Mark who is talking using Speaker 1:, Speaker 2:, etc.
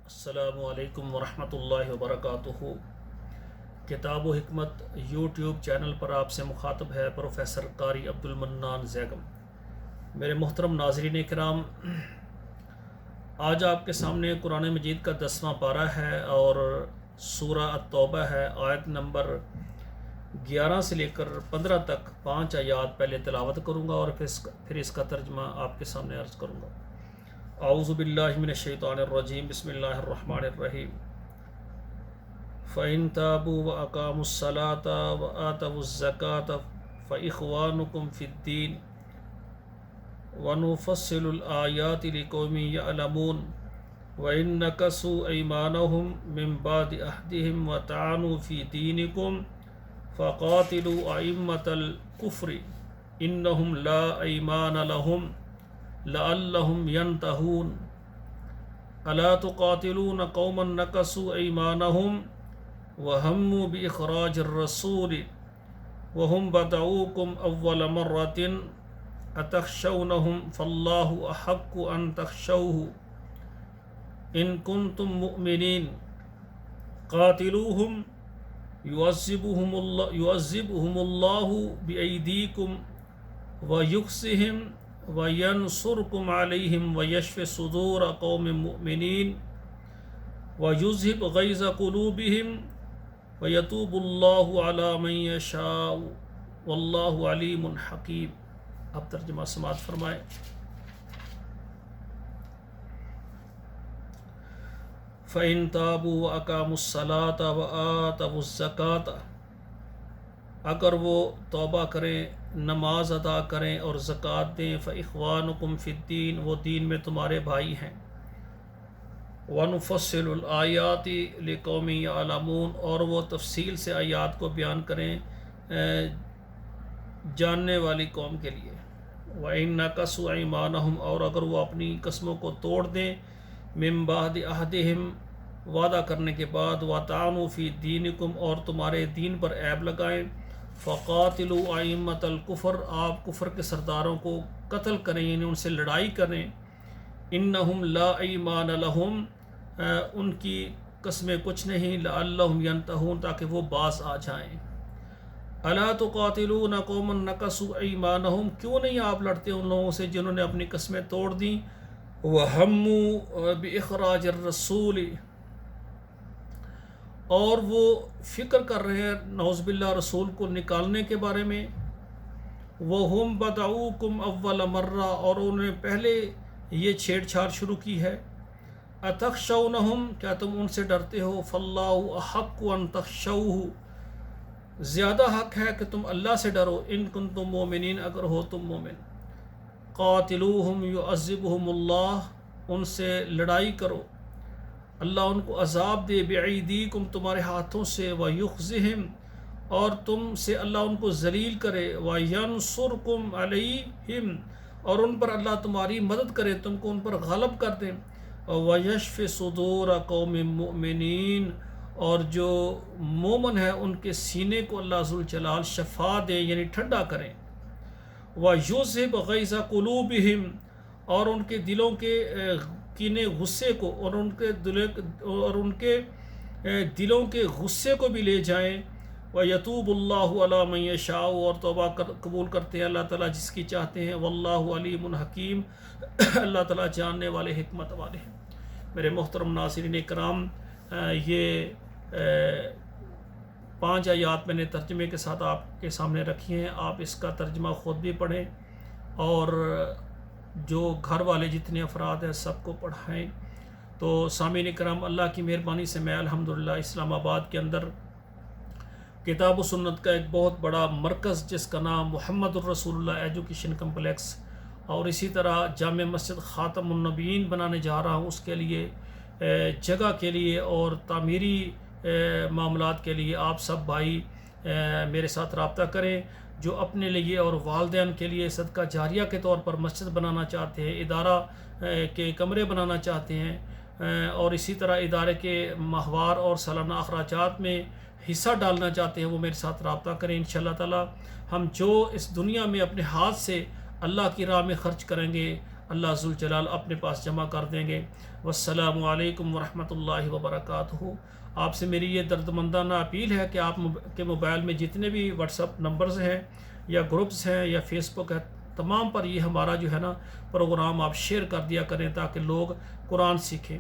Speaker 1: السلام علیکم ورحمۃ اللہ وبرکاتہ۔ کتاب و حکمت یوٹیوب چینل پر آپ سے مخاطب ہے پروفیسر قاری عبد المنان زیگم۔ میرے محترم ناظرین کرام، آج آپ کے سامنے قرآن مجید کا 10واں پارہ ہے اور سورہ التوبہ ہے۔ آیت نمبر 11 سے لے کر 15 تک 5 آیات پہلے تلاوت کروں گا اور پھر اس کا ترجمہ آپ کے سامنے عرض کروں گا۔ اعوذ باللہ من الشیطان الرجیم، بسم اللہ الرحمن الرحیم۔ فَإِن تَابُوا وَأَقَامُوا الصَّلَاةَ وَآتَوُا الزَّكَاةَ فَإِخْوَانُكُمْ فِي الدِّينِ وَنُفَصِّلُ الْآيَاتِ لِقَوْمٍ يَعْلَمُونَ وَإِن نَكَثُوا أَيْمَانَهُم مِّن بَعْدِ عَهْدِهِمْ وَطَعَنُوا فِي دِينِكُمْ فَقَاتِلُوا أَئِمَّةَ الْكُفْرِ إِنَّهُمْ لَا أَيْمَانَ لَهُمْ لَعَلَّهُمْ يَنْتَهُونَ أَلَا تُقَاتِلُونَ قَوْمًا نَكَثُوا أَيْمَانَهُمْ وَهَمُّوا بِإِخْرَاجِ الرَّسُولِ وَهُمْ بَدَؤُوكُمْ أَوَّلَ مَرَّةٍ أَتَخْشَوْنَهُمْ فَاللَّهُ أَحَقُّ أَن تَخْشَوْهُ إِن كُنتُم مُّؤْمِنِينَ قَاتِلُوهُمْ يُعَذِّبْهُمُ اللَّهُ بِأَيْدِيكُمْ وَيُخْزِهِمْ وَيَنْصُرْكُمْ عَلَيْهِمْ وَيَشْفِ صُدُورَ قَوْمٍ مُّؤْمِنِينَ وَيُذْهِبْ غَيْظَ قُلُوبِهِمْ وَيَتُوبُ اللَّهُ عَلَى مَن يَشَاءُ وَاللَّهُ عَلِيمٌ حَكِيمٌ۔ اب ترجمہ سماعت فرمائیں۔ فَإِن تَابُوا وَأَقَامُوا الصَّلَاةَ وَآتَوُا الزَّكَاةَ، اگر وہ توبہ کریں، نماز ادا کریں اور زکوٰۃ دیں، فَإِخْوَانُكُمْ فِي الدِّينِ، وہ دین میں تمہارے بھائی ہیں، وَنُفَصِّلُ الْآيَاتِ لِقَوْمٍ يَعْلَمُونَ، اور وہ تفصیل سے آیات کو بیان کریں جاننے والی قوم کے لیے، وَإِن نَكَثُوا أَيْمَانَهُمْ، اور اگر وہ اپنی قسموں کو توڑ دیں، مِن بَعْدِ عَهْدِهِمْ، وعدہ کرنے کے بعد، وَطَعَنُوا فِي دِينِكُمْ، اور تمہارے دین پر عیب لگائیں، فَقَاتِلُوا أَئِمَّةَ الْكُفْرِ، آپ کفر کے سرداروں کو قتل کریں، یعنی ان سے لڑائی کریں، إِنَّهُمْ لَا أَيْمَانَ لَهُمْ، ان کی قسمیں کچھ نہیں، لَعَلَّهُمْ يَنْتَهُونَ، تاکہ وہ باز آ جائیں۔ أَلَا تُقَاتِلُونَ قَوْمًا نَكَثُوا أَيْمَانَهُمْ، کیوں نہیں آپ لڑتے ان لوگوں سے جنہوں نے اپنی قسمیں توڑ دیں، وَهَمُّوا بِإِخْرَاجِ الرَّسُولِ، اور وہ فکر کر رہے ہیں نعوذ باللہ رسول کو نکالنے کے بارے میں، وَهُمْ بَدَؤُوكُمْ أَوَّلَ مَرَّةٍ، اور انہوں نے پہلے یہ چھیڑ چھاڑ شروع کی ہے، أَتَخْشَوْنَهُمْ، کیا تم ان سے ڈرتے ہو، فَاللَّهُ أَحَقُّ أَن تَخْشَوْهُ، زیادہ حق ہے کہ تم اللہ سے ڈرو، إِن كُنتُم مُؤْمِنِينَ، اگر ہو تم مومن، قَاتِلُوهُمْ يُعَذِّبْهُمُ اللَّهُ، ان سے لڑائی کرو، اللہ ان کو عذاب دے، بِأَيْدِيكُمْ، تمہارے ہاتھوں سے، وَيُخْزِهِمْ، اور تم سے اللہ ان کو ذلیل کرے، وَيَنْصُرْكُمْ عَلَيْهِمْ، اور ان پر اللہ تمہاری مدد کرے، تم کو ان پر غالب کر دیں، وَيَشْفِ صُدُورَ قَوْمٍ مُّؤْمِنِينَ، اور جو مومن ہے ان کے سینے کو اللہ ذوالجلال شفا دے، یعنی ٹھنڈا کریں، وَيُذْهِبْ غَيْظَ قُلُوبِهِمْ، اور ان کے دلوں کے کینے غصے کو، اور ان کے دلوں کے غصے کو بھی لے جائیں، وَيَتُوبُ اللَّهُ عَلَى مَن يَشَاءُ، اور توبہ قبول کرتے ہیں اللہ تعالیٰ جس کی چاہتے ہیں، وَاللَّهُ عَلِيمٌ حَكِيمٌ، اللہ تعالیٰ جاننے والے، حکمت والے ہیں۔ میرے محترم ناظرین کرام، یہ 5 آیات میں نے ترجمے کے ساتھ آپ کے سامنے رکھی ہیں، آپ اس کا ترجمہ خود بھی پڑھیں اور جو گھر والے جتنے افراد ہیں سب کو پڑھائیں۔ تو سامعین کرام، اللہ کی مہربانی سے میں الحمدللہ اسلام آباد کے اندر کتاب و سنت کا ایک بہت بڑا مرکز جس کا نام محمد الرسول اللہ ایجوکیشن کمپلیکس، اور اسی طرح جامع مسجد خاتم النبیین بنانے جا رہا ہوں، اس کے لیے جگہ کے لیے اور تعمیری معاملات کے لیے آپ سب بھائی میرے ساتھ رابطہ کریں، جو اپنے لیے اور والدین کے لیے صدقہ جاریہ کے طور پر مسجد بنانا چاہتے ہیں، ادارہ کے کمرے بنانا چاہتے ہیں، اور اسی طرح ادارے کے ماہوار اور سالانہ اخراجات میں حصہ ڈالنا چاہتے ہیں، وہ میرے ساتھ رابطہ کریں۔ انشاءاللہ تعالی ہم جو اس دنیا میں اپنے ہاتھ سے اللہ کی راہ میں خرچ کریں گے، اللہ ذو الجلال اپنے پاس جمع کر دیں گے۔ والسلام علیکم ورحمۃ اللہ وبرکاتہ۔ آپ سے میری یہ دردمندانہ اپیل ہے کہ آپ کے موبائل میں جتنے بھی واٹس اپ نمبرز ہیں یا گروپس ہیں یا فیس بک ہے، تمام پر یہ ہمارا جو ہے نا پروگرام آپ شیئر کر دیا کریں تاکہ لوگ قرآن سیکھیں۔